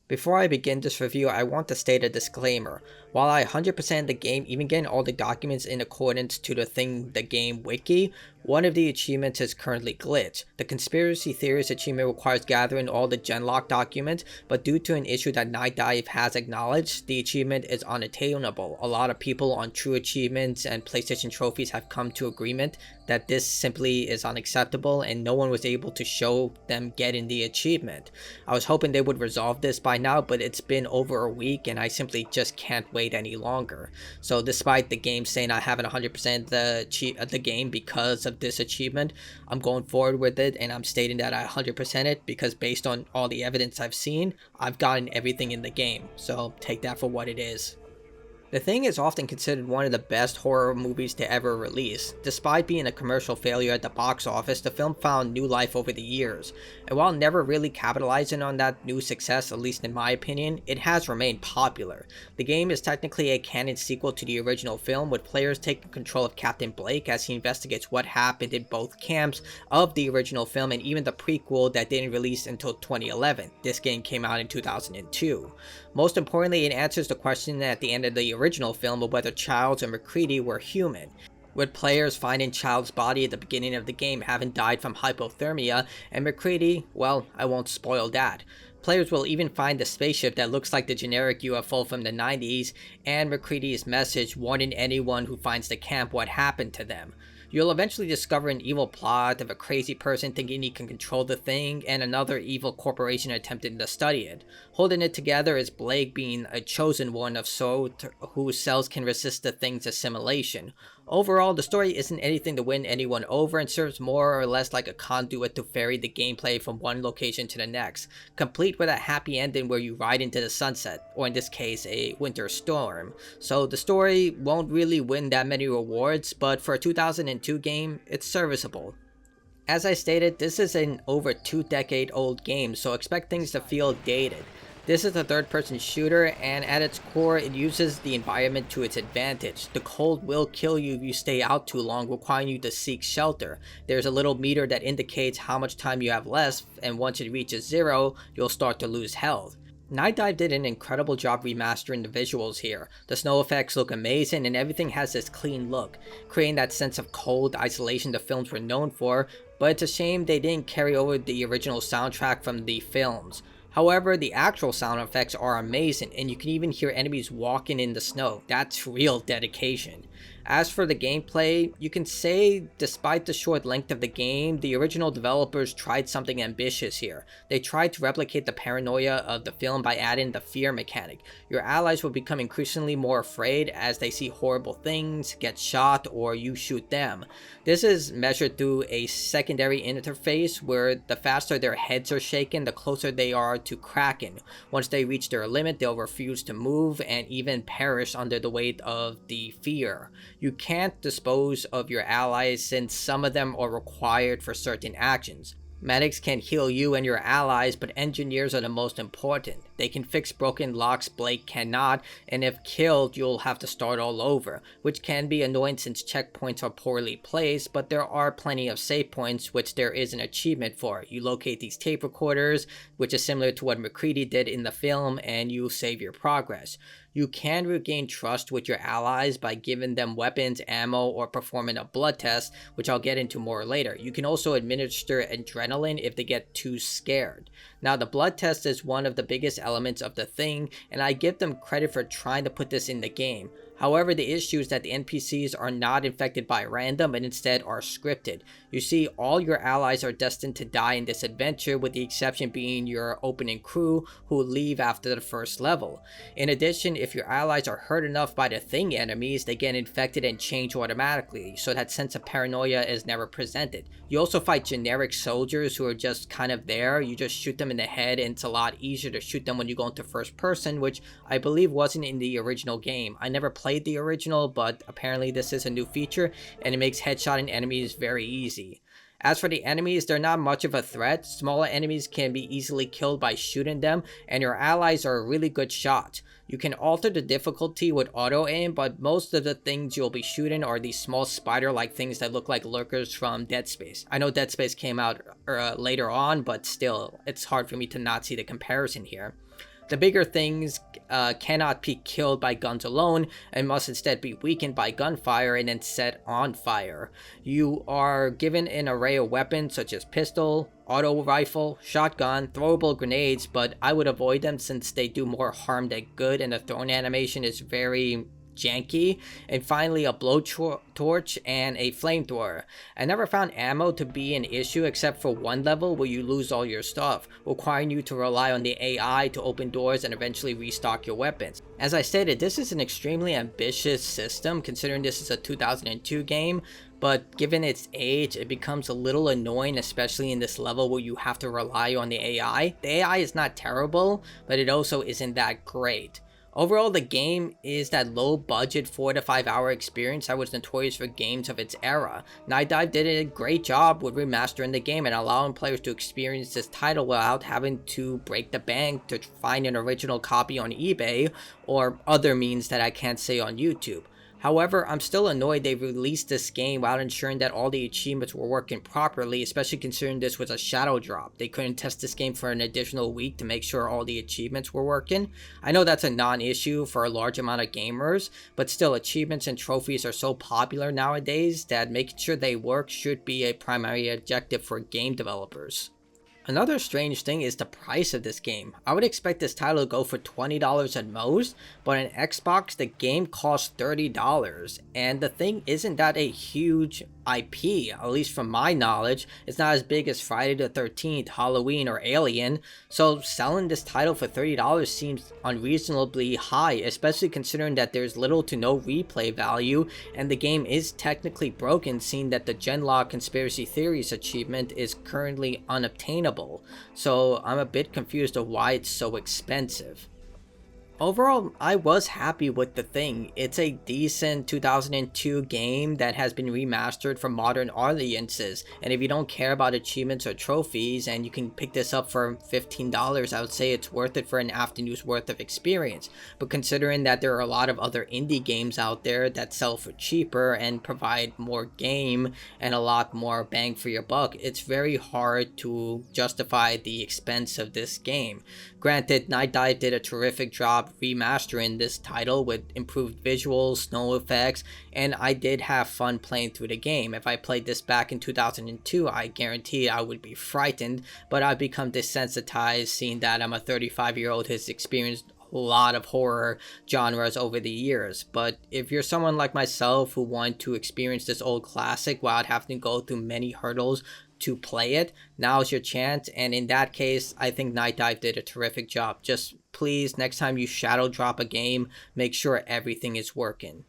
Before I begin this review, I want to state a disclaimer. While I 100% the game, even getting all the documents in accordance to the the game wiki, one of the achievements is currently glitched. The conspiracy theorist achievement requires gathering all the genlock documents, but due to an issue that Night Dive has acknowledged, the achievement is unattainable. A lot of people on True Achievements and PlayStation Trophies have come to agreement that this simply is unacceptable and no one was able to show them getting the achievement. I was hoping they would resolve this by now, but it's been over a week and I simply just can't wait any longer. So despite the game saying I haven't 100% the game because of this achievement, I'm going forward with it and I'm stating that I 100% it because based on all the evidence I've seen, I've gotten everything in the game. So take that for what it is. The Thing is often considered one of the best horror movies to ever release. Despite being a commercial failure at the box office, the film found new life over the years, and while never really capitalizing on that new success, at least in my opinion, it has remained popular. The game is technically a canon sequel to the original film, with players taking control of Captain Blake as he investigates what happened in both camps of the original film and even the prequel that didn't release until 2011. This game came out in 2002. Most importantly, it answers the question at the end of the original film of whether Childs and McCready were human, with players finding Childs' body at the beginning of the game having died from hypothermia, and McCready, well, I won't spoil that. Players will even find the spaceship that looks like the generic UFO from the 90s, and McCready's message warning anyone who finds the camp what happened to them. You'll eventually discover an evil plot of a crazy person thinking he can control the Thing, and another evil corporation attempting to study it. Holding it together is Blake being a chosen one of sort whose cells can resist the Thing's assimilation. Overall, the story isn't anything to win anyone over and serves more or less like a conduit to ferry the gameplay from one location to the next, complete with a happy ending where you ride into the sunset, or in this case, a winter storm. So the story won't really win that many rewards, but for a 2002 game, it's serviceable. As I stated, this is an over 2-decade-old game, so expect things to feel dated. This is a third-person shooter, and at its core, it uses the environment to its advantage. The cold will kill you if you stay out too long, requiring you to seek shelter. There's a little meter that indicates how much time you have left, and once it reaches 0, you'll start to lose health. Night Dive did an incredible job remastering the visuals here. The snow effects look amazing and everything has this clean look, creating that sense of cold isolation the films were known for, but it's a shame they didn't carry over the original soundtrack from the films. However, the actual sound effects are amazing, and you can even hear enemies walking in the snow. That's real dedication. As for the gameplay, you can say, despite the short length of the game, the original developers tried something ambitious here. They tried to replicate the paranoia of the film by adding the fear mechanic. Your allies will become increasingly more afraid as they see horrible things, get shot, or you shoot them. This is measured through a secondary interface where the faster their heads are shaken, the closer they are to cracking. Once they reach their limit, they'll refuse to move and even perish under the weight of the fear. You can't dispose of your allies since some of them are required for certain actions. Medics can heal you and your allies, but engineers are the most important. They can fix broken locks Blake cannot, and if killed, you'll have to start all over, which can be annoying since checkpoints are poorly placed, but there are plenty of save points, which there is an achievement for. You locate these tape recorders, which is similar to what McCready did in the film, and you save your progress. You can regain trust with your allies by giving them weapons, ammo, or performing a blood test, which I'll get into more later. You can also administer adrenaline if they get too scared. Now, the blood test is one of the biggest elements of the Thing, and I give them credit for trying to put this in the game. However, the issue is that the NPCs are not infected by random and instead are scripted. You see, all your allies are destined to die in this adventure, with the exception being your opening crew who leave after the first level. In addition, if your allies are hurt enough by the Thing enemies, they get infected and change automatically, so that sense of paranoia is never presented. You also fight generic soldiers who are just kind of there. You just shoot them in the head, and it's a lot easier to shoot them when you go into first person, which I believe wasn't in the original game. I never played the original, but apparently this is a new feature and it makes headshotting enemies very easy. As for the enemies, they're not much of a threat. Smaller enemies can be easily killed by shooting them, and your allies are a really good shot. You can alter the difficulty with auto aim, but most of the things you'll be shooting are these small spider-like things that look like lurkers from Dead Space. I know Dead Space came out later on, but still, it's hard for me to not see the comparison here. The bigger things cannot be killed by guns alone and must instead be weakened by gunfire and then set on fire. You are given an array of weapons such as pistol, auto rifle, shotgun, throwable grenades, but I would avoid them since they do more harm than good and the throwing animation is very janky. And finally, a blowtorch and a flamethrower. I never found ammo to be an issue except for one level where you lose all your stuff, requiring you to rely on the AI to open doors and eventually restock your weapons. As I stated, this is an extremely ambitious system considering this is a 2002 game, but given its age, it becomes a little annoying, especially in this level where you have to rely on the AI. The AI is not terrible, but it also isn't that great. Overall, the game is that low-budget 4 to 5 hour experience that was notorious for games of its era. Night Dive did a great job with remastering the game and allowing players to experience this title without having to break the bank to find an original copy on eBay or other means that I can't say on YouTube. However, I'm still annoyed they released this game without ensuring that all the achievements were working properly, especially considering this was a shadow drop. They couldn't test this game for an additional week to make sure all the achievements were working. I know that's a non-issue for a large amount of gamers, but still, achievements and trophies are so popular nowadays that making sure they work should be a primary objective for game developers. Another strange thing is the price of this game. I would expect this title to go for $20 at most, but on Xbox the game costs $30, and the thing isn't that a huge IP, at least from my knowledge. It's not as big as Friday the 13th, Halloween, or Alien, so selling this title for $30 seems unreasonably high, especially considering that there's little to no replay value, and the game is technically broken, seeing that the Genlock Conspiracy Theories achievement is currently unobtainable, so I'm a bit confused of why it's so expensive. Overall, I was happy with The Thing. It's a decent 2002 game that has been remastered for modern audiences, and if you don't care about achievements or trophies and you can pick this up for $15, I would say it's worth it for an afternoon's worth of experience. But considering that there are a lot of other indie games out there that sell for cheaper and provide more game and a lot more bang for your buck, it's very hard to justify the expense of this game. Granted, Night Dive did a terrific job remastering this title with improved visuals, snow effects, and I did have fun playing through the game. If I played this back in 2002, I guarantee I would be frightened, but I've become desensitized seeing that I'm a 35-year-old who's experienced a lot of horror genres over the years. But if you're someone like myself who want to experience this old classic without having to go through many hurdles to play it, now's your chance, and in that case, I think Night Dive did a terrific job. Just please, next time you shadow drop a game, make sure everything is working.